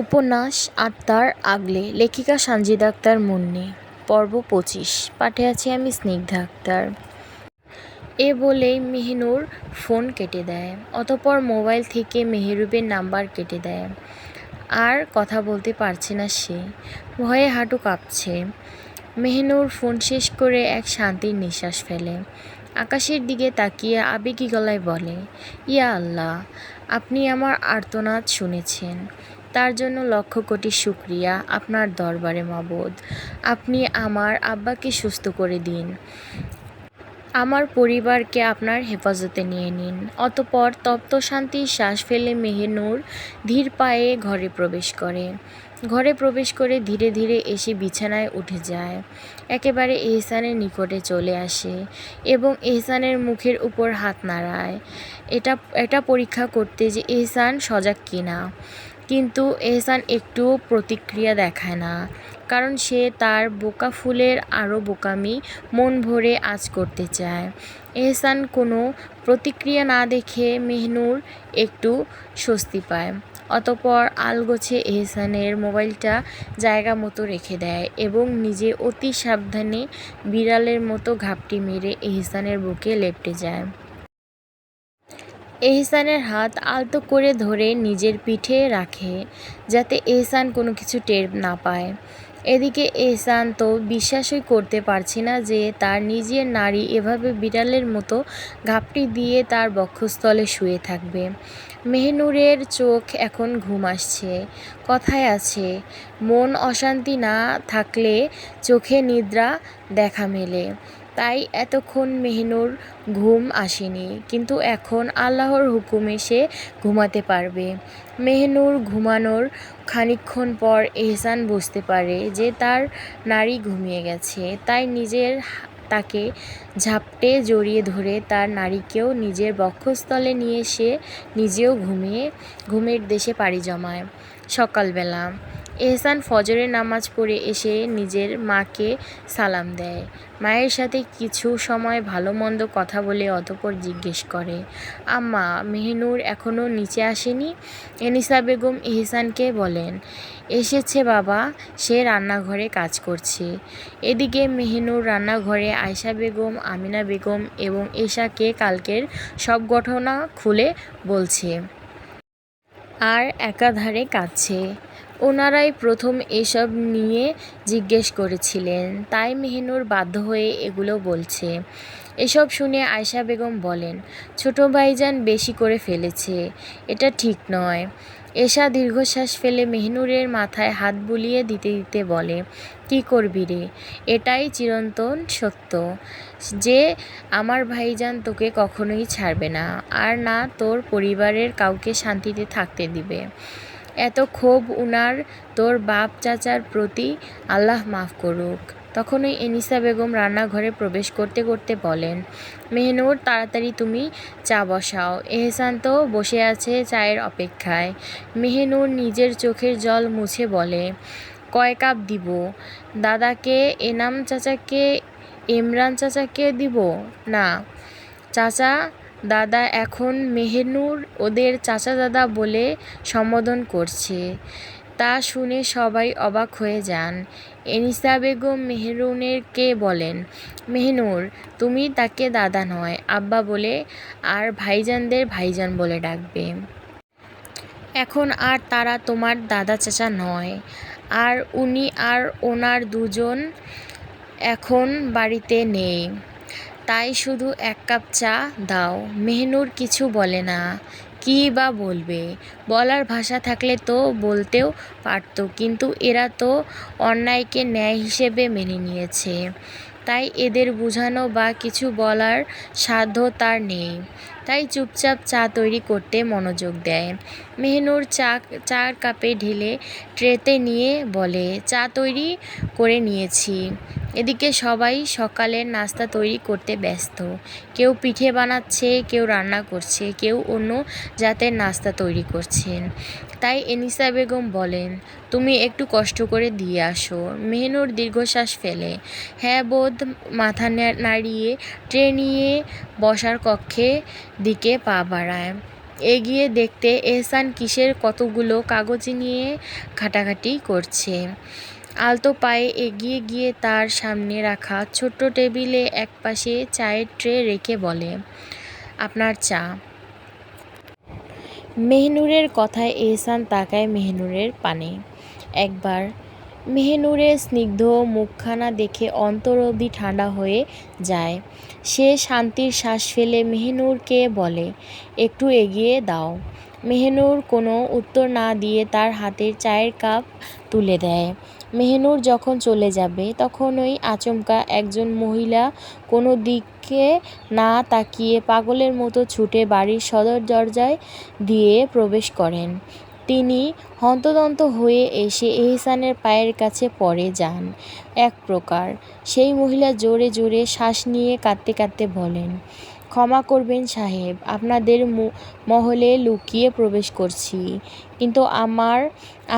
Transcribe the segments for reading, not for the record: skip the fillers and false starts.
উপন্যাস আত্মার আগলে, লেখিকা সানজিদা আক্তার মুন্নি। পর্ব ২৫। পাঠে আছি আমি স্নিগ্ধা আক্তার। এ বলেই মেহিনুর ফোন কেটে দেয়। অতঃপর মোবাইল থেকে মেহেরুবের নাম্বার কেটে দেয়। আর কথা বলতে পারছে না সে, ভয়ে হাঁটু কাঁপছে। মেহিনুর ফোন শেষ করে এক শান্তির নিঃশ্বাস ফেলে। আকাশের দিকে তাকিয়ে আবেগী গলায় বলে, ইয়া আল্লাহ, আপনি আমার আর্তনাদ শুনেছেন। তার জন্য লক্ষ কোটি শুকরিয়া আপনার দরবারে মাবুদ। আপনি আমার আব্বাকে সুস্থ করে দিন। আমার পরিবারকে আপনার হেফাজতে নিয়ে নিন। অতঃপর তপ্ত শান্তির শ্বাস ফেলে মেহিনুর ধীর পায়ে ঘরে প্রবেশ করে। ঘরে প্রবেশ করে ধীরে ধীরে এসে বিছানায় উঠে যায়। একেবারে এহসানের নিকটে চলে আসে এবং এহসানের মুখের উপর হাত নাড়ায়, এটা পরীক্ষা করতে যে এহসান সজাগ কিনা। কিন্তু এহসান একটুও প্রতিক্রিয়া দেখায় না, কারণ সে তার বোকা ফুলের আরও বোকামি মন ভরে আঁচ করতে চায়। এহসান কোনো প্রতিক্রিয়া না দেখে মেহিনুর একটু স্বস্তি পায়। অতঃপর আলগোছে এহসানের মোবাইলটা জায়গা মতো রেখে দেয় এবং নিজে অতি সাবধানে বিড়ালের মতো ঘাপটি মেরে এহসানের বুকে লেপ্টে যায়। এহসানের হাত আলতো করে ধরে নিজের পিঠে রাখে, যাতে এহসান কোনো কিছু টের না পায়। এদিকে এহসান তো বিশ্বাসই করতে পারছে না যে তার নিজের নারী এভাবে বিড়ালের মতো ঘাপটি দিয়ে তার বক্ষস্থলে শুয়ে থাকবে। মেহিনুরের চোখ এখন ঘুম আসছে। কথায় আছে, মন অশান্তি না থাকলে চোখে নিদ্রা দেখা মেলে। তাই এতক্ষণ মেহিনুর ঘুম আসেনি, কিন্তু এখন আল্লাহর হুকুমে সে ঘুমাতে পারবে। মেহিনুর ঘুমানোর খানিকক্ষণ পর এহসান বুঝতে পারে যে তার নারী ঘুমিয়ে গেছে। তাই তাকে ঝাপটে জড়িয়ে ধরে তার নারীকেও নিজের বক্ষস্থলে নিয়ে সে নিজেও ঘুমের দেশে পাড়ি জমায়। সকালবেলা এহসান ফজরের নামাজ পড়ে এসে নিজের মাকে সালাম দেয়। মায়ের সাথে কিছু সময় ভালো মন্দ কথা বলে অতঃপর জিজ্ঞেস করে, আম্মা, মেহিনুর এখনও নিচে আসেনি? এনিসা বেগম এহসানকে বলেন, এসেছে বাবা, সে রান্নাঘরে কাজ করছে। এদিকে মেহিনুর রান্নাঘরে আয়শা বেগম, আমিনা বেগম এবং এশাকে কালকের সব ঘটনা খুলে বলছে আর একাধারে কাঁদছে। ওনারাই প্রথম এসব নিয়ে জিজ্ঞেস করেছিলেন, তাই মেহিনুর বাধ্য হয়ে এগুলো বলছে। এসব শুনে আয়শা বেগম বলেন, ছোট ভাইজান বেশি করে ফেলেছে, এটা ঠিক নয়। এশা দীর্ঘশ্বাস ফেলে মেহিনুরের মাথায় হাত বুলিয়ে দিতে দিতে বলে, কী করবি রে, এটাই চিরন্তন সত্য যে আমার ভাইজান তোকে কখনোই ছাড়বে না, আর না তোর পরিবারের কাউকে শান্তিতে থাকতে দিবে। এত ক্ষোভ উনার তোর বাপ চাচার প্রতি, আল্লাহ মাফ করুক। তখনই এনিসা বেগম রান্নাঘরে প্রবেশ করতে করতে বলেন, মেহিনুর, তাড়াতাড়ি তুমি চা বসাও। এহসান তো বসে আছে চায়ের অপেক্ষায়। মেহিনুর নিজের চোখের জল মুছে বলে, কয় কাপ দিব? দাদাকে, এনাম চাচাকে, ইমরান চাচাকে দিব? না চাচা দাদা, এখন মেহিনুর ওদের চাচা দাদা বলে সম্বোধন করছে। তা শুনে সবাই অবাক হয়ে যান। এনিসা বেগম মেহেরুনকে বলেন, মেহিনুর, তুমি তাকে দাদা নয় আব্বা বলে আর ভাইজানদের ভাইজান বলে ডাকবে। এখন আর তারা তোমার দাদা চাচা নয়, আর উনি আর ওনার দুজন এখন বাড়িতে নেই। তাই শুধু এক কাপ চা দাও। মেহিনুর কিছু বলে না। কী বা বলবে? বলার ভাষা থাকলে তো বলতেও পারত, কিন্তু এরা তো অন্যায়কে ন্যায় হিসেবে মেনে নিয়েছে। তাই এদের বোঝানো বা কিছু বলার সাধ্য তার নেই। তাই চুপচাপ চা তৈরি করতে মনোযোগ দেয়। মেহিনুর চার কাপে ঢেলে ট্রেতে নিয়ে বলে, চা তৈরি করে নিয়েছি। এদিকে সবাই সকালের নাস্তা তৈরি করতে ব্যস্ত। কেউ পিঠে বানাচ্ছে, কেউ রান্না করছে, কেউ অন্য জাতের নাস্তা তৈরি করছেন। তাই এনিসা বেগম বলেন, তুমি একটু কষ্ট করে দিয়ে আসো। মেহিনুর দীর্ঘশ্বাস ফেলে, হ্যাঁ বোধ মাথা নাড়িয়ে ট্রে নিয়ে বসার কক্ষে দিকে পা বাড়ায়। এগিয়ে দেখতে এহসান কিসের কতগুলো কাগজ নিয়ে ঘাটাঘাটি করছে। আলতো পায়ে এগিয়ে গিয়ে তার সামনে রাখা ছোট্ট টেবিলে একপাশে চায়ের ট্রে রেখে বলে, আপনার চা। মেহনুরের কথায় এহসান তাকায় মেহনুরের পানে একবার। মেহনুরের স্নিগ্ধ মুখখানা দেখে অন্তর অবধি ঠান্ডা হয়ে যায়। সে শান্তির শ্বাস ফেলে মেহনুরকে বলে, একটু এগিয়ে দাও। মেহনুর কোনো উত্তর না দিয়ে তার হাতের চায়ের কাপ তুলে দেয়। মেহনুর যখন চলে যাবে তখনই আচমকা একজন মহিলা কোনো দিকে না তাকিয়ে পাগলের মতো ছুটে বাড়ির সদর দরজায় দিয়ে প্রবেশ করেন। তিনি হন্তদন্ত হয়ে এসে এহসানের পায়ের কাছে পড়ে যান এক প্রকার। সেই মহিলা জোরে জোরে শ্বাস নিয়ে কাঁদতে কাঁদতে বলেন, ক্ষমা করবেন সাহেব, আপনাদের মহলে লুকিয়ে প্রবেশ করছি, কিন্তু আমার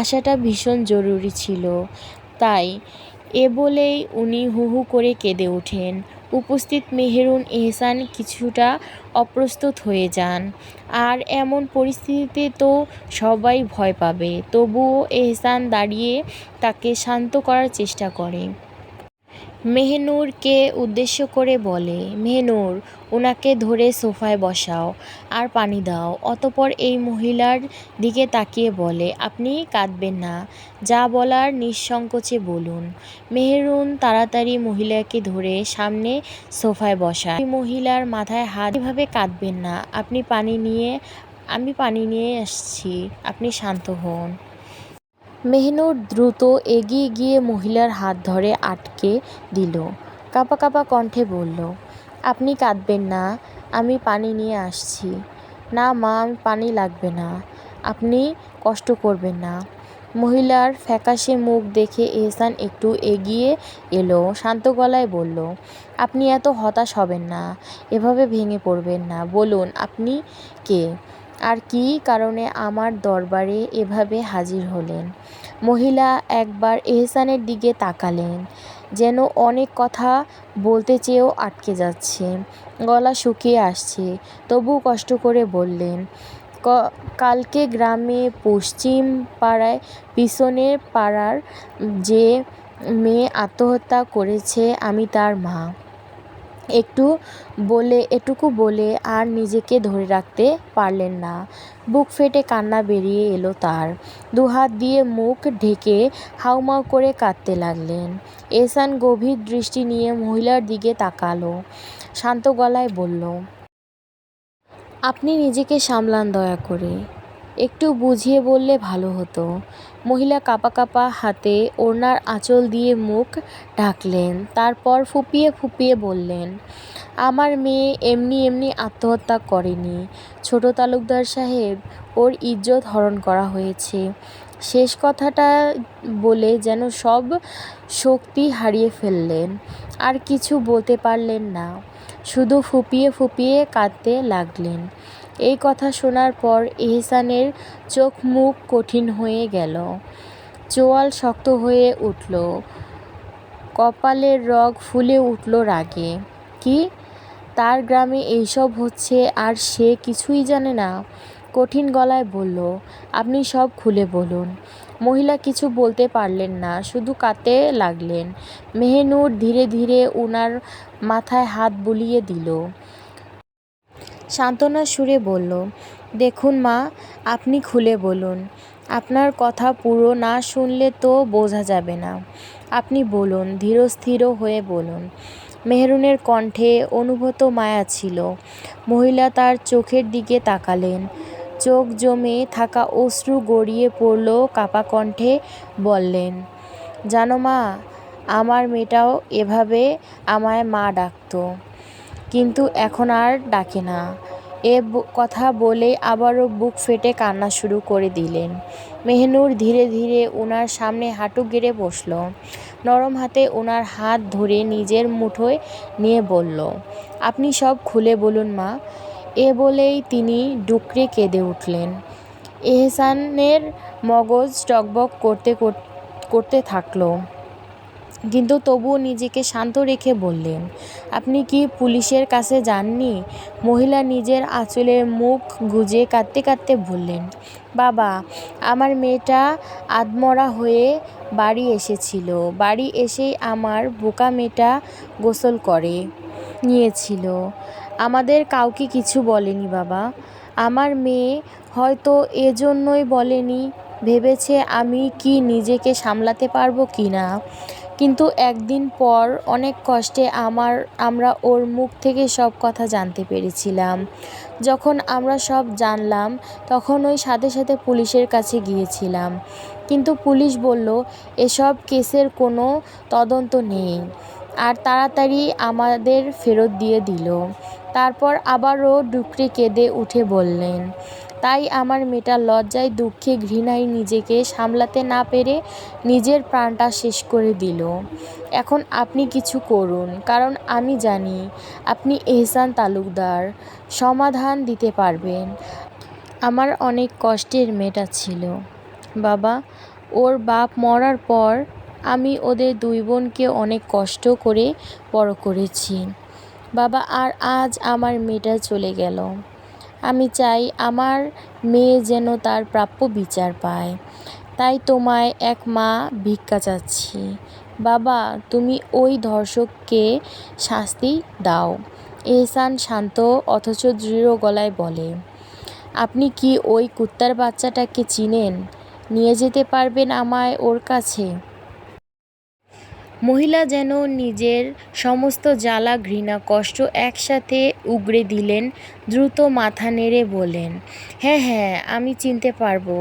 আসাটা ভীষণ জরুরি ছিল। তাই এ বলেই উনি হু হু করে কেঁদে ওঠেন। উপস্থিত মেহেরুন এহসান কিছুটা অপ্রস্তুত হয়ে যান। আর এমন পরিস্থিতিতে তো সবাই ভয় পাবে। তবুও এহসান দাঁড়িয়ে তাকে শান্ত করার চেষ্টা করে। মেহনুরকে উদ্দেশ্য করে বলে, মেহনুর, ওনাকে ধরে সোফায় বসাও আর পানি দাও। অতঃপর এই মহিলার দিকে তাকিয়ে বলে, আপনি কাঁদবেন না, যা বলার নিঃসংকোচে বলুন। মেহরুন তাড়াতাড়ি মহিলাকে ধরে সামনে সোফায় বসায়। ওই মহিলার মাথায় হাত, এভাবে কাঁদবেন না, আমি পানি নিয়ে আসছি, আপনি শান্ত হন। মেহনুর দ্রুত এগিয়ে গিয়ে মহিলার হাত ধরে আটকে দিল। কাঁপা কাঁপা কণ্ঠে বলল, আপনি কাঁদবেন না, আমি পানি নিয়ে আসছি। না মা, আমি পানি লাগবে না, আপনি কষ্ট করবেন না। মহিলার ফ্যাকাশে মুখ দেখে এহসান একটু এগিয়ে এলো, শান্ত গলায় বলল, আপনি এত হতাশ হবেন না, এভাবে ভেঙে পড়বেন না। বলুন আপনি কে, আর কী কারণে আমার দরবারে এভাবে হাজির হলেন। মহিলা একবার এহসানের দিকে তাকালেন, যেন অনেক কথা বলতে চেয়েও আটকে যাচ্ছে, গলা শুকিয়ে আসছে। তবু কষ্ট করে বললেন, কালকে গ্রামে পশ্চিম পাড়ায় পিছনের পাড়ার যে মেয়ে আত্মহত্যা করেছে আমি তার মা। এটুকু বলে আর নিজেকে ধরে রাখতে পারলেন না। বুক ফেটে কান্না বেরিয়ে এলো তার। দুহাত দিয়ে মুখ ঢেকে হাউমাউ করে কাঁদতে লাগলেন। এহসান গভীর দৃষ্টি নিয়ে মহিলার দিকে তাকালো, শান্ত গলায় বলল, আপনি নিজেকে সামলান দয়া করে, একটু বুঝিয়ে বললে ভালো হতো। মহিলা কাঁপা কাঁপা হাতে ওড়নার আঁচল দিয়ে মুখ ঢাকলেন। তারপর ফুঁপিয়ে ফুঁপিয়ে বললেন, আমার মেয়ে এমনি এমনি আত্মহত্যা করেনি ছোট তালুকদার সাহেব, ওর ইজ্জত হরণ করা হয়েছে। শেষ কথাটা বলে যেন সব শক্তি হারিয়ে ফেললেন, আর কিছু বলতে পারলেন না, শুধু ফুঁপিয়ে ফুঁপিয়ে কাঁদতে লাগলেন। এই কথা শোনার পর এহসানের চোখ মুখ কঠিন হয়ে গেল, চোয়াল শক্ত হয়ে উঠল, কপালের রগ ফুলে উঠল রাগে। কি, তার গ্রামে এইসব হচ্ছে আর সে কিছুই জানে না? কঠিন গলায় বলল, আপনি সব খুলে বলুন। মহিলা কিছু বলতে পারলেন না, শুধু কাঁদতে লাগলেন। মেহনুর ধীরে ধীরে উনার মাথায় হাত বুলিয়ে দিল, সান্ত্বনার সুরে বলল, দেখুন মা, আপনি খুলে বলুন, আপনার কথা পুরো না শুনলে তো বোঝা যাবে না। আপনি বলুন, ধীরস্থির হয়ে বলুন। মেহরুনের কণ্ঠে অনুভূত মায়া ছিল। মহিলা তার চোখের দিকে তাকালেন, চোখ জমে থাকা অশ্রু গড়িয়ে পড়ল। কাঁপা কণ্ঠে বললেন, জানো মা, আমার মেয়েটাও এভাবে আমায় মা ডাকতো, কিন্তু এখন আর ডাকে না। কথা বলে আবারও বুক ফেটে কান্না শুরু করে দিলেন। মেহনুর ধীরে ধীরে ওনার সামনে হাঁটু গেড়ে বসল, নরম হাতে ওনার হাত ধরে নিজের মুঠোয় নিয়ে বলল, আপনি সব খুলে বলুন মা। এ বলেই তিনি ডুকরে কেঁদে উঠলেন। এহসানের মগজ টকবক করতে থাকলো। কিন্তু তবুও নিজেকে শান্ত রেখে বললেন, আপনি কি পুলিশের কাছে যাননি? মহিলা নিজের আঁচলের মুখ গুজে কাঁদতে কাঁদতে বললেন, বাবা, আমার মেয়েটা আধমরা হয়ে বাড়ি এসেছিল। বাড়ি এসেই আমার বোকা মেয়েটা গোসল করে নিয়েছিল। আমাদের কাউকে কিছু বলেনি বাবা। আমার মেয়ে হয়তো এজন্যই বলেনি, ভেবেছে আমি কি নিজেকে সামলাতে পারবো কি না। কিন্তু একদিন পর অনেক কষ্টে আমরা ওর মুখ থেকে সব কথা জানতে পেরেছিলাম। যখন আমরা সব জানলাম তখন ওই সাথে সাথে পুলিশের কাছে গিয়েছিলাম, কিন্তু পুলিশ বলল এসব কেসের কোনো তদন্ত নেই আর তাড়াতাড়ি আমাদের ফেরত দিয়ে দিল। তারপর আবারও ডুকরে কেঁদে উঠে বললেন, তাই আমার মেয়েটা লজ্জায় দুঃখে ঘৃণায় নিজেকে সামলাতে না পেরে নিজের প্রাণটা শেষ করে দিল। এখন আপনি কিছু করুন, কারণ আমি জানি আপনি এহসান তালুকদার সমাধান দিতে পারবেন। আমার অনেক কষ্টের মেয়েটা ছিল বাবা। ওর বাপ মরার পর আমি ওদের দুই বোনকে অনেক কষ্ট করে বড় করেছি বাবা। আর আজ আমার মেয়েটা চলে গেল। আমি চাই আমার মেয়ে যেন তার প্রাপ্য বিচার পায়। তাই তোমায় এক মা ভিক্ষা চাচ্ছি বাবা, তুমি ওই ধর্ষককে শাস্তি দাও। এহসান শান্ত অথচ দৃঢ় গলায় বলে, আপনি কি ওই কুত্তার বাচ্চাটাকে চিনেন? নিয়ে যেতে পারবেন আমায় ওর কাছে? মহিলা যেন নিজের সমস্ত জ্বালা ঘৃণা কষ্ট একসাথে উগরে দিলেন। দ্রুত মাথা নেড়ে বলেন, হ্যাঁ হ্যাঁ, আমি চিনতে পারবো।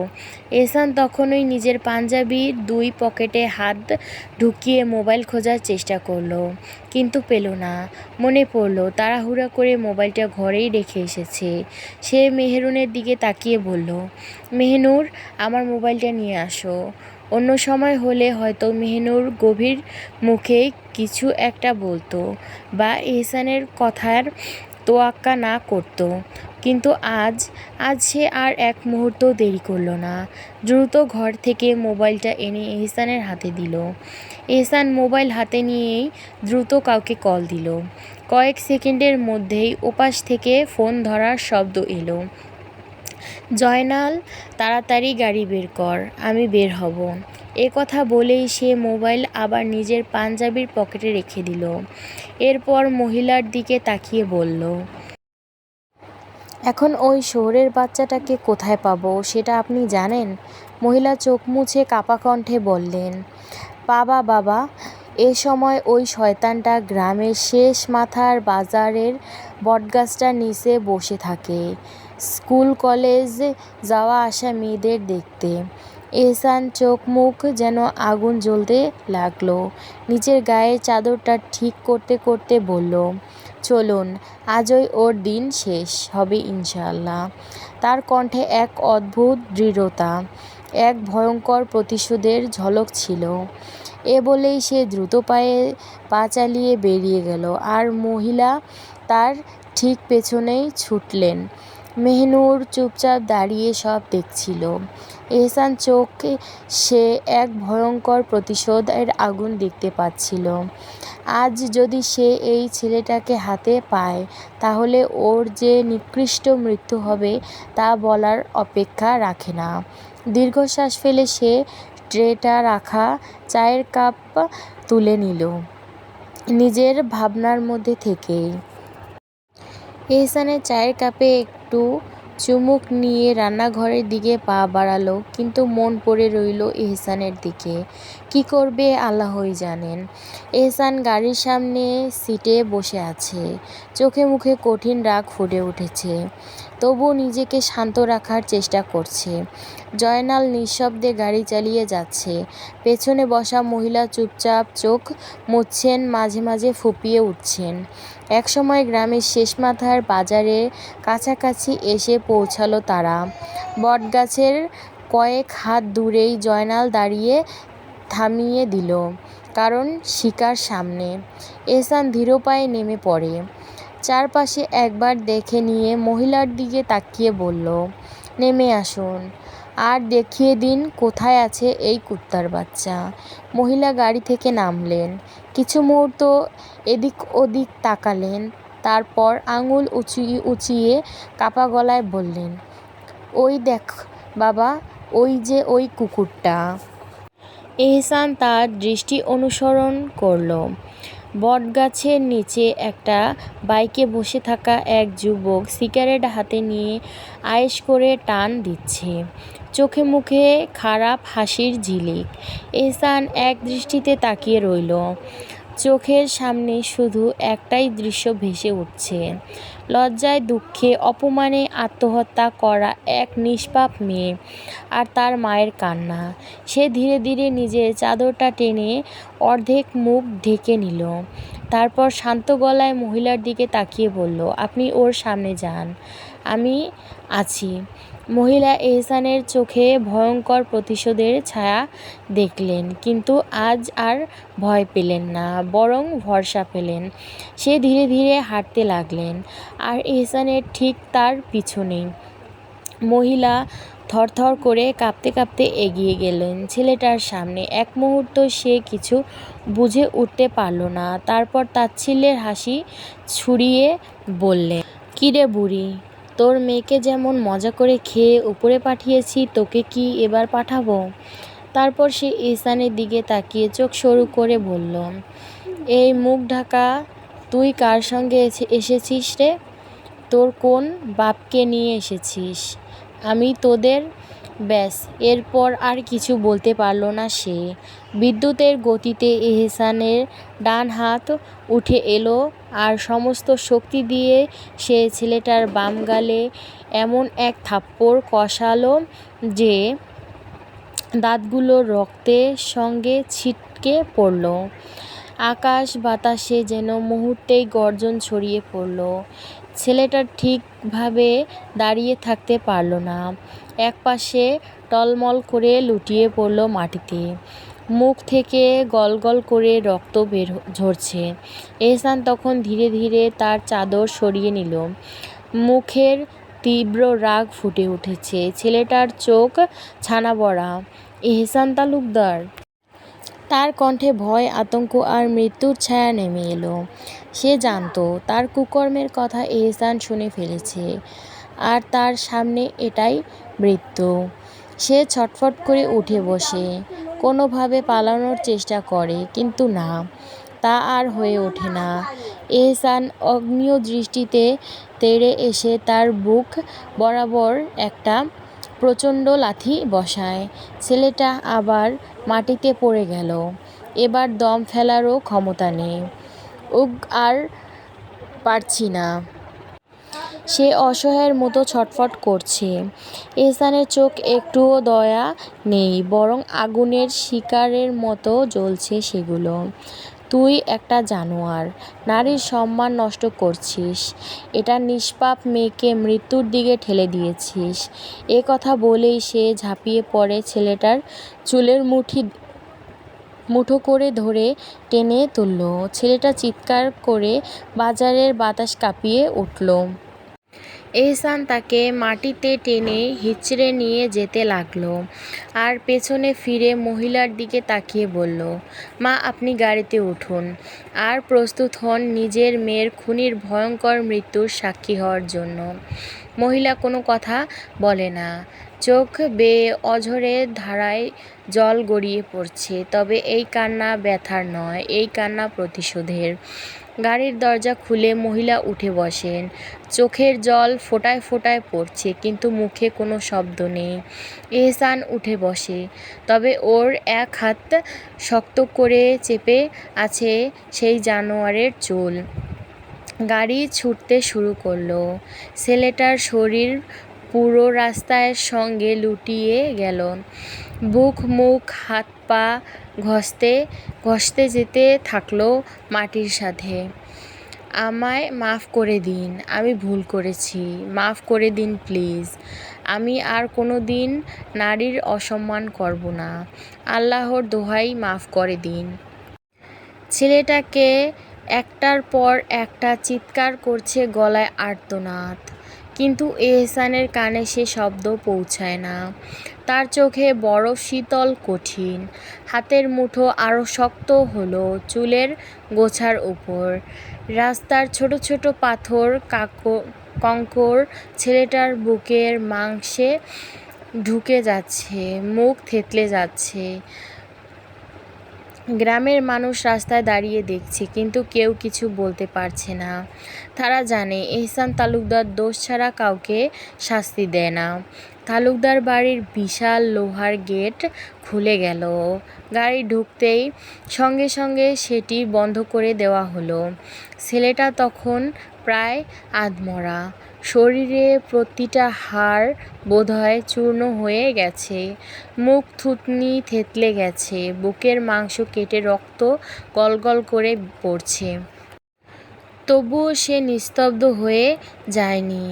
এহসান তখনই নিজের পাঞ্জাবির দুই পকেটে হাত ঢুকিয়ে মোবাইল খোঁজার চেষ্টা করলো, কিন্তু পেল না। মনে পড়লো তাড়াহুড়া করে মোবাইলটা ঘরেই রেখে এসেছে। সে মেহেরুনের দিকে তাকিয়ে বলল, মেহনুর, আমার মোবাইলটা নিয়ে আসো। অন্য সময় হলে হয়তো মেহনুর গভীর মুখে কিছু একটা বলতো বা এহসানের কথার তোয়াক্কা না করতো, কিন্তু আজ সে আর এক মুহূর্ত দেরি করলো না। দ্রুত ঘর থেকে মোবাইলটা এনে এহসানের হাতে দিল। এহসান মোবাইল হাতে নিয়েই দ্রুত কাউকে কল দিল। কয়েক সেকেন্ডের মধ্যেই ওপাশ থেকে ফোন ধরার শব্দ এলো, জয়নাল, তাড়াতাড়ি গাড়ি বের কর, আমি বের হব। এ কথা বলেই সে মোবাইল আবার নিজের পাঞ্জাবির পকেটে রেখে দিল। এরপর মহিলার দিকে তাকিয়ে বলল, এখন ওই শহরের বাচ্চাটাকে কোথায় পাবো সেটা আপনি জানেন? মহিলা চোখ মুছে কাঁপা কণ্ঠে বললেন, বাবা, এ সময় ওই শয়তানটা গ্রামের শেষ মাথার বাজারের বটগাছটার নিচে বসে থাকে স্কুল কলেজ যাওয়া আসা মেয়েদের দেখতে। এহসান চোখ মুখ যেন আগুন জ্বলতে লাগলো। নিচের গায়ের চাদরটা ঠিক করতে করতে বলল, চলুন, আজই ওর দিন শেষ হবে ইনশাআল্লাহ। তার কণ্ঠে এক অদ্ভুত দৃঢ়তা, এক ভয়ঙ্কর প্রতিশোধের ঝলক ছিল। এ বলেই সে দ্রুত পায়ে পা চালিয়ে বেরিয়ে গেল আর মহিলা তার ঠিক পেছনেই ছুটলেন। মেহনুর চুপচাপ দাঁড়িয়ে সব দেখছিল। এহসান চোখে সে এক ভয়ঙ্কর প্রতিশোধের আগুন দেখতে পাচ্ছিল। আজ যদি সে এই ছেলেটাকে হাতে পায় তাহলে ওর যে নিকৃষ্ট মৃত্যু হবে তা বলার অপেক্ষা রাখে না। দীর্ঘশ্বাস ফেলে সে ট্রেটা রাখা চায়ের কাপ তুলে নিল নিজের ভাবনার মধ্যে থেকেই। এহসানের চায়ের কাপে একটু চুমুক নিয়ে রান্নাঘরের দিকে পা বাড়ালো, কিন্তু মন পড়ে রইল এহসানের দিকে। কি করবে আল্লাহই জানেন। এহসান গাড়ির সামনে সিটে বসে আছে। চোখে মুখে কঠিন রাগ ফুটে উঠেছে, তবুও নিজেকে শান্ত রাখার চেষ্টা করছে। জয়নাল নিঃশব্দে গাড়ি চালিয়ে যাচ্ছে। পেছনে বসা মহিলা চুপচাপ চোখ মুছছেন, মাঝে মাঝে ফুঁপিয়ে উঠছেন। একসময় গ্রামের শেষ মাথার বাজারের কাছাকাছি এসে পৌঁছালো তারা। বটগাছের কয়েক হাত দূরেই জয়নাল দাঁড়িয়ে থামিয়ে দিল, কারণ শিকার সামনে। এহসান ধীর পায়ে নেমে পড়ে। চারপাশে একবার দেখে নিয়ে মহিলার দিকে তাকিয়ে বলল, নেমে আসুন, আর দেখিয়ে দিন কোথায় আছে এই কুত্তার বাচ্চা। মহিলা গাড়ি থেকে নামলেন, কিছু মুহূর্ত এদিক ওদিক তাকালেন, তারপর আঙুল উঁচিয়ে কাপা গলায় বললেন, ওই দেখ বাবা, ওই যে ওই কুকুরটা। এহসান তার দৃষ্টি অনুসরণ করল। বটগাছের নিচে একটা বাইকে বসে থাকা এক যুবক সিগারেট হাতে নিয়ে আয়েশ করে টান দিচ্ছে, চোখে মুখে খারাপ হাসির ঝিলিক। এহসান এক দৃষ্টিতে তাকিয়ে রইল। চোখের সামনে শুধু একটাই দৃশ্য ভেসে উঠছে, লজ্জায় দুঃখে অপমানে আত্মহত্যা করা এক নিষ্পাপ মেয়ে আর তার মায়ের কান্না। সে ধীরে ধীরে নিজের চাদরটা টেনে অর্ধেক মুখ ঢেকে নিল, তারপর শান্ত গলায় মহিলার দিকে তাকিয়ে বলল, আপনি ওর সামনে যান, আমি আছি। মহিলা এহসানের চোখে ভয়ঙ্কর প্রতিশোধের ছায়া দেখলেন, কিন্তু আজ আর ভয় পেলেন না, বরং ভরসা পেলেন। সে ধীরে ধীরে হাঁটতে লাগলেন, আর এহসানের ঠিক তার পিছনেই। মহিলা থরথর করে কাঁপতে কাঁপতে এগিয়ে গেলেন ছেলেটার সামনে। এক মুহূর্ত সে কিছু বুঝে উঠতে পারল না, তারপর তাচ্ছিল্যের হাসি ছড়িয়ে বললেন, কিরে বুড়ি, তোর মেয়েকে যেমন মজা করে খেয়ে উপরে পাঠিয়েছি, তোকে কি এবার পাঠাবো? তারপর সে এহসানের দিকে তাকিয়ে চোখ সরু করে বলল, এই মুখ ঢাকা তুই কার সঙ্গে এসেছিস রে? তোর কোন বাপকে নিয়ে এসেছিস? আমি তোদের। ব্যাস, এরপর আর কিছু বলতে পারল না সে। বিদ্যুতের গতিতে এহসানের ডান হাত উঠে এলো আর সমস্ত শক্তি দিয়ে সে ছেলেটার বাম গালে এমন এক থাপ্পড় কষালো যে দাঁতগুলো রক্তের সঙ্গে ছিটকে পড়ল। আকাশ বাতাসে যেন মুহূর্তেই গর্জন ছড়িয়ে পড়ল। ছেলেটা ঠিকভাবে দাঁড়িয়ে থাকতে পারল না, একপাশে টলমল করে লুটিয়ে পড়ল মাটিতে। মুখ থেকে গলগল করে রক্ত ঝরছে। এহসান তখন ধীরে ধীরে তার চাদর সরিয়ে নিল। মুখের তীব্র রাগ ফুটে উঠেছে, ছেলেটার চোখ ছানাবড়া। এহসান তালুকদার? তার কণ্ঠে ভয়, আতঙ্ক আর মৃত্যুর ছায়া নেমে এলো। সে জানত তার কুকর্মের কথা এহসান শুনে ফেলেছে, আর তার সামনে এটাই মৃত্যু। সে ছটফট করে উঠে বসে কোনোভাবে পালানোর চেষ্টা করে, কিন্তু না, তা আর হয়ে ওঠে না। এহসান অগ্নিয় দৃষ্টিতে তেড়ে এসে তার বুক বরাবর একটা প্রচণ্ড লাথি বসায়। ছেলেটা আবার মাটিতে পড়ে গেল। এবার দম ফেলারও ক্ষমতা নেই। উগ, আর পারছি না। সে অসহায়ের মতো ছটফট করছে। এহসানের চোখ একটুও দয়া নেই, বরং আগুনের শিকারের মতো জ্বলছে সেগুলো। তুই একটা জানোয়ার, নারীর সম্মান নষ্ট করছিস, এটা নিষ্পাপ মেয়েকে মৃত্যুর দিকে ঠেলে দিয়েছিস। এ কথা বলেই সে ঝাঁপিয়ে পড়ে ছেলেটার চুলের মুঠো করে ধরে টেনে তুলল। ছেলেটা চিৎকার করে বাজারের বাতাস কাঁপিয়ে উঠল। এহসান তাকে মাটিতে টেনে হিঁচড়ে নিয়ে যেতে লাগলো, আর পেছনে ফিরে মহিলার দিকে তাকিয়ে বলল, মা, আপনি গাড়িতে উঠুন, আর প্রস্তুত হন নিজের মেয়ের খুনির ভয়ঙ্কর মৃত্যুর সাক্ষী হওয়ার জন্য। মহিলা কোনো কথা বলে না, চোখ বেয়ে অঝোরের ধারায় জল গড়িয়ে পড়ছে। তবে এই কান্না ব্যথার নয়, এই কান্না প্রতিশোধের। গাড়ির দরজা খুলে মহিলা উঠে বসেন। চোখের জল ফোঁটায় ফোঁটায় পড়ছে, কিন্তু মুখে কোনো শব্দ নেই। এহসান উঠে বসে, তবে ওর এক হাত শক্ত করে চেপে আছে সেই জানোয়ারের চুল। গাড়ি ছুটতে শুরু করলো। ছেলেটার শরীর পুরো রাস্তার সঙ্গে লুটিয়ে গেল। বুক, মুখ, হাত পা ঘষতে ঘষতে যেতে থাকলো মাটির সাথে। আমায় মাফ করে দিন, আমি ভুল করেছি, মাফ করে দিন প্লিজ। আমি আর কোনো দিন নারীর অসম্মান করব না, আল্লাহর দোহাই মাফ করে দিন। ছেলেটাকে একটার পর একটা চিৎকার করছে, গলায় আর্তনাদ, কিন্তু এহসানের কানে সে শব্দ পৌঁছায় না। তার চোখে বরফ শীতল কঠিন। হাতের মুঠো আরও শক্ত হলো চুলের গোছার উপর। রাস্তার ছোট ছোট পাথর কঙ্কর ছেলেটার বুকের মাংসে ঢুকে যাচ্ছে, মুখ থেতলে যাচ্ছে। গ্রামের মানুষ রাস্তায় দাঁড়িয়ে দেখছে, কিন্তু কেউ কিছু বলতে পারছে না। তারা জানে এহসান তালুকদার দোষ ছাড়া কাউকে শাস্তি দেয় না। তালুকদার বাড়ির বিশাল লোহার গেট খুলে গেল। গাড়ি ঢুকতেই সঙ্গে সঙ্গে সেটি বন্ধ করে দেওয়া হলো। ছেলেটা তখন প্রায় আধমরা। শরীরে প্রতিটা হাড় বোধহয় চূর্ণ হয়ে গেছে। মুখ থুতনি থেতলে গেছে। বুকের মাংস কেটে রক্ত গলগল করে পড়ছে। তবুও সে নিস্তব্ধ হয়ে যায়নি।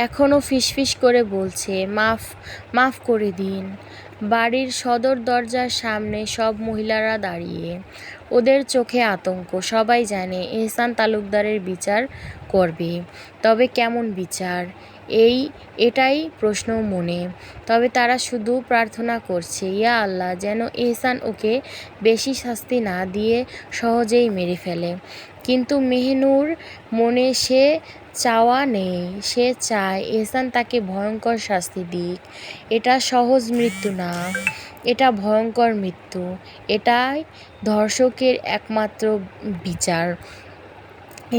এখনও ফিসফিস করে বলছে, মাফ মাফ করে দিন। বাড়ির সদর দরজার সামনে সব মহিলারা দাঁড়িয়ে। ওদের চোখে আতঙ্ক। সবাই জানে এহসান তালুকদারের বিচার করবে। তবে কেমন বিচার? এটাই প্রশ্ন মনে। তবে তারা শুধু প্রার্থনা করছে, ইয়া আল্লাহ, যেন এহসান ওকে বেশি শাস্তি না দিয়ে সহজেই মেরে ফেলে। কিন্তু মেহনুর মনে সে চাওয়া নেই। সে চায় এহসান তাকে ভয়ঙ্কর শাস্তি দিক। এটা সহজ মৃত্যু না, এটা ভয়ঙ্কর মৃত্যু। এটাই ধর্ষকের একমাত্র বিচার।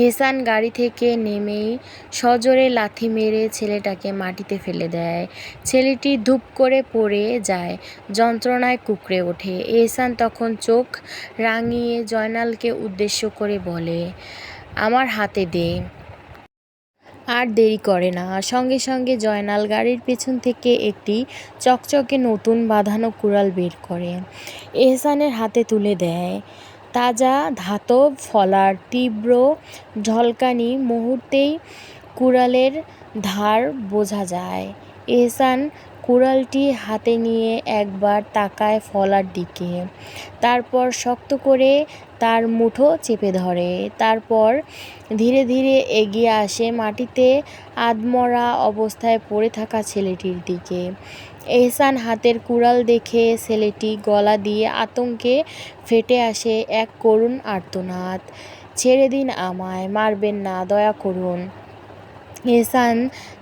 এহসান গাড়ি থেকে নেমেই সজোরে লাথি মেরে ছেলেটাকে মাটিতে ফেলে দেয়। ছেলেটি ধুপ করে পড়ে যায়, যন্ত্রণায় কুঁকড়ে ওঠে। এহসান তখন চোখ রাঙিয়ে জয়নালকে উদ্দেশ্য করে বলে, আমার হাতে দে। আর দেরি করে না। সঙ্গে সঙ্গে জয়নাল গাড়ির পেছন থেকে একটি চকচকে নতুন বাঁধানো কুড়াল বের করে এহসানের হাতে তুলে দেয়। তাজা ধাতব ফলার তীব্র ঝলকানি। মুহূর্তেই কুড়ালের ধার বোঝা যায়। এহসান কুড়ালটি হাতে নিয়ে একবার তাকায় ফলার দিকে, তারপর শক্ত করে তার মুঠো চেপে ধরে। তারপর ধীরে ধীরে এগিয়ে আসে মাটিতে আধমরা অবস্থায় পড়ে থাকা ছেলেটির দিকে। এহসান হাতের কুড়াল দেখে ছেলেটি গলা দিয়ে আতঙ্কে ফেটে আসে এক করুণ আর্তনাদ। ছেড়ে দিন আমায়, মারবেন না, দয়া করুন। এহসান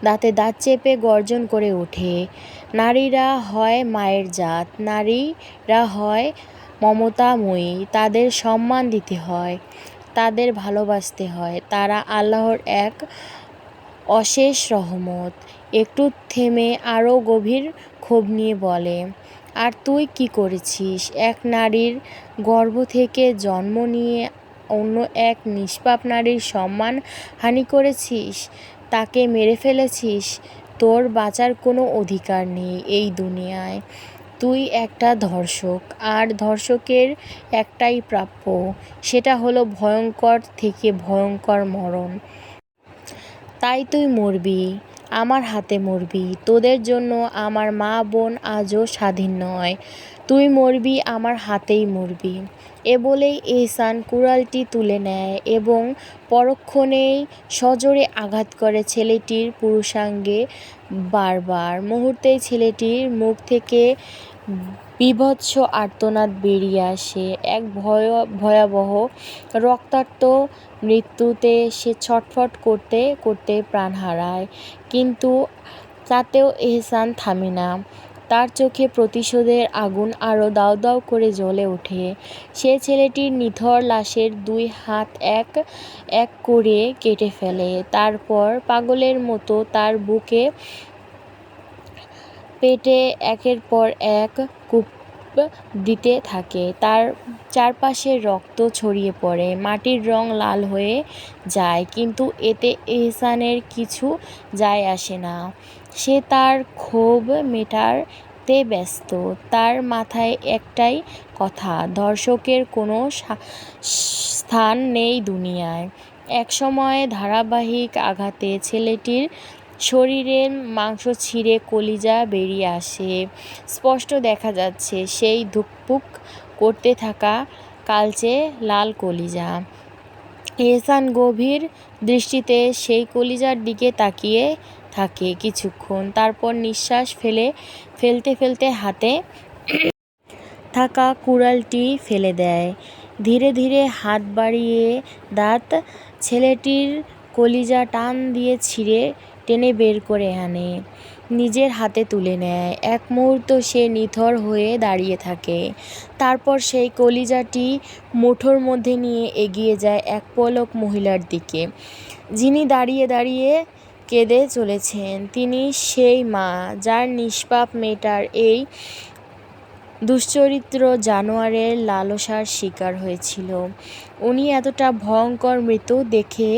দাঁতে দাঁত চেপে গর্জন করে ওঠে, নারীরা হয় মায়ের জাত, নারীরা হয় মমতাময়ী। তাদের সম্মান দিতে হয়, তাদের ভালোবাসতে হয়। তারা আল্লাহর এক অশেষ রহমত। একটু থেমে আরও গভীর ক্ষোভ নিয়ে বলে, আর তুই কি করেছিস? এক নারীর গর্ভ থেকে জন্ম নিয়ে অন্য এক নিষ্পাপ নারীর সম্মান হানি করেছিস, তাকে মেরে ফেলেছিস। তোর বাঁচার কোনো অধিকার নেই এই দুনিয়ায়। তুই একটা ধর্ষক, আর ধর্ষকের একটাই প্রাপ্য, সেটা হলো ভয়ঙ্কর থেকে ভয়ঙ্কর মরণ। তাই তুই মরবি, আমার হাতে মরবি। তোদের জন্য আমার মা বোন আজও স্বাধীন নয়। তুই মরবি, আমার হাতেই মরবি। এ বলেই এহসান কুড়ালটি তুলে নেয় এবং পরক্ষণেই সজোরে আঘাত করে ছেলেটির পুরুষাঙ্গে বারবার। মুহূর্তেই ছেলেটির মুখ থেকে বীভৎস আর্তনাদ বেরিয়ে আসে। এক ভয়াবহ রক্তাক্ত মৃত্যুতে সে ছটফট করতে করতে প্রাণ হারায়। কিন্তু তাতেও এহসান থামে না। তার চোখে প্রতিশোধের আগুন আরও দাউ দাউ করে জ্বলে ওঠে। সে ছেলেটির নিথর লাশের দুই হাত এক এক করে কেটে ফেলে। তারপর পাগলের মতো তার বুকে পেটে একের পর এক কূপ দিতে থাকে। তার চারপাশে রক্ত ছড়িয়ে পড়ে, মাটির রং লাল হয়ে যায়, কিন্তু এতে এহসানের কিছু যায় আসে না। সে তার ক্ষোভ মেটাতে ব্যস্ত। তার মাথায় একটাই কথা, ধর্ষকের কোনো স্থান নেই দুনিয়ায়। একসময় ধারাবাহিক আঘাতে ছেলেটির শরীরের মাংস ছিঁড়ে কলিজা বেরিয়ে আসে। স্পষ্ট দেখা যাচ্ছে সেই ধুকপুক করতে থাকা কালচে লাল কলিজা। এহসান গভীর দৃষ্টিতে সেই কলিজার দিকে তাকিয়ে থাকে কিছুক্ষণ, তারপর নিঃশ্বাস ফেলতে ফেলতে হাতে থাকা কুড়ালটি ফেলে দেয়। ধীরে ধীরে হাত বাড়িয়ে দাঁত ছেলেটির কলিজা টান দিয়ে টেনে বের করে আনে, নিজের হাতে তুলে নেয়। এক মুহূর্ত সে নিথর হয়ে দাঁড়িয়ে থাকে, তারপর সেই কলিজাটি মুঠোর মধ্যে নিয়ে এগিয়ে যায় এক পলক মহিলার দিকে, যিনি দাঁড়িয়ে দাঁড়িয়ে কেঁদে চলেছেন। তিনি সেই মা যার নিষ্পাপ মেয়েটার এই দুশ্চরিত্র জানোয়ারের লালসার শিকার হয়েছিল। উনি এতটা ভয়ঙ্কর মৃত্যু দেখে,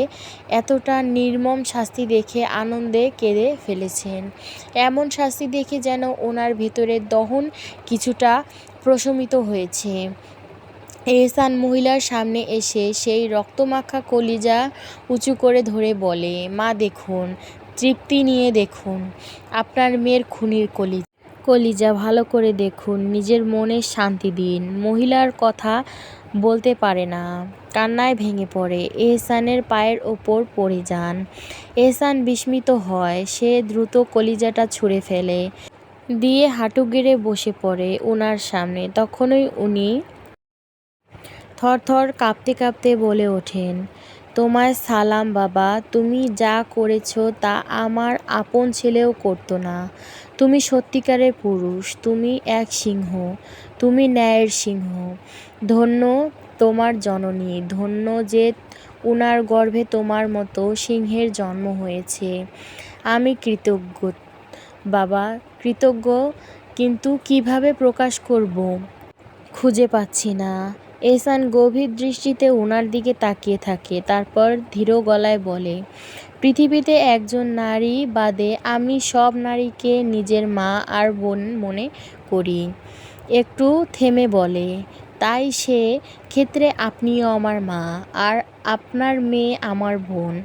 এতটা নির্মম শাস্তি দেখে আনন্দে কেঁদে ফেলেছেন। এমন শাস্তি দেখে যেন ওনার ভেতরের দহন কিছুটা প্রশমিত হয়েছে। এহসান মহিলার সামনে এসে সেই রক্তমাখা কলিজা উঁচু করে ধরে বলে, মা দেখুন, তৃপ্তি নিয়ে দেখুন আপনার মেয়ের খুনির কলিজা ভালো করে দেখুন, নিজের মনে শান্তি দিন। মহিলার কথা বলতে পারে না, কান্নায় ভেঙে পড়ে, এহসানের পায়ের ওপর পড়ে যান। এহসান বিস্মিত হয়, সে দ্রুত কলিজাটা ছুঁড়ে ফেলে দিয়ে হাঁটু গেড়ে বসে পড়ে ওনার সামনে। তখনই উনি থরথর কাঁপতে কাঁপতে বলে ওঠেন, তোমায় সালাম বাবা, তুমি যা করেছ তা আমার আপন ছেলেও করতো না। তুমি সত্যিকারের পুরুষ, তুমি এক সিংহ, তুমি ন্যায়ের সিংহ। ধন্য তোমার জননী, ধন্য যে উনার গর্ভে তোমার মতো সিংহের জন্ম হয়েছে। আমি কৃতজ্ঞ বাবা, কৃতজ্ঞ, কিন্তু কিভাবে প্রকাশ করব খুঁজে পাচ্ছি না। এহসান গভীর দৃষ্টিতে ওনার দিকে তাকিয়ে থাকে, তারপর ধীর গলায় বলে, পৃথিবীতে একজন নারী বাদে আমি সব নারীকে নিজের মা আর বোন মনে করি। একটু থেমে বলে, তাই সে ক্ষেত্রে আপনিও আমার মা, আর আপনার মেয়ে আমার বোন।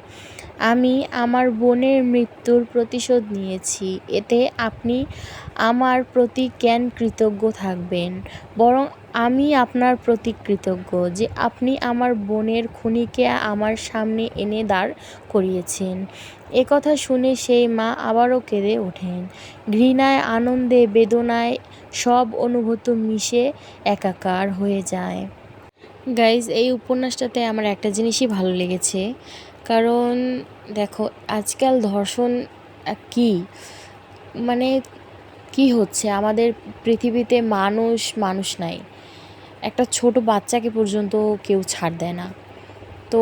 আমি আমার বোনের মৃত্যুর প্রতিশোধ নিয়েছি, এতে আপনি আমার প্রতি কেন কৃতজ্ঞ থাকবেন? বরং আমি আপনার প্রতি কৃতজ্ঞ যে আপনি আমার বোনের খুনিকে আমার সামনে এনে দাঁড় করিয়েছেন। একথা শুনে সেই মা আবারও কেঁদে ওঠেন। ঘৃণায়, আনন্দে, বেদনায় সব অনুভূতি মিশে একাকার হয়ে যায়। গাইজ, এই উপন্যাসটাতে আমার একটা জিনিসই ভালো লেগেছে, কারণ দেখো আজকাল ধর্ষণ কি মানে কি হচ্ছে আমাদের পৃথিবীতে, মানুষ নাই, একটা ছোট বাচ্চাকে পর্যন্ত কেউ ছাড় দেয় না। তো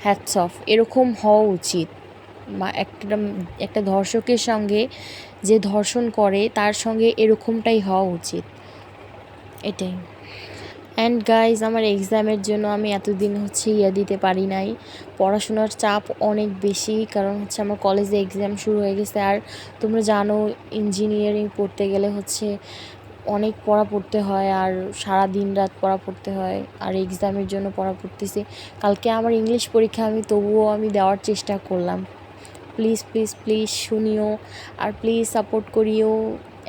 হ্যাটস অফ, এরকম হওয়া উচিত। একটা ধর্ষকের সঙ্গে যে ধর্ষণ করে তার সঙ্গে এরকমটাই হওয়া উচিত, এটাই। অ্যান্ড গাইজ, আমার এক্সামের জন্য আমি এতদিন দিতে পারি নাই, পড়াশোনার চাপ অনেক বেশি, কারণ আমার কলেজে এক্সাম শুরু হয়ে গেছে। আর তোমরা জানো ইঞ্জিনিয়ারিং পড়তে গেলে অনেক পড়া পড়তে হয়, আর সারা দিন রাত পড়া পড়তে হয়, আর এক্সামের জন্য পড়া পড়তেছি। কালকে আমার ইংলিশ পরীক্ষা, তবুও আমি দেওয়ার চেষ্টা করলাম। প্লিজ প্লিজ প্লিজ শুনিও, আর প্লিজ সাপোর্ট করিও।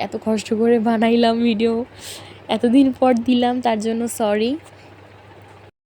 এত কষ্ট করে বানাইলাম ভিডিও, এতদিন পর দিলাম, তার জন্য সরি।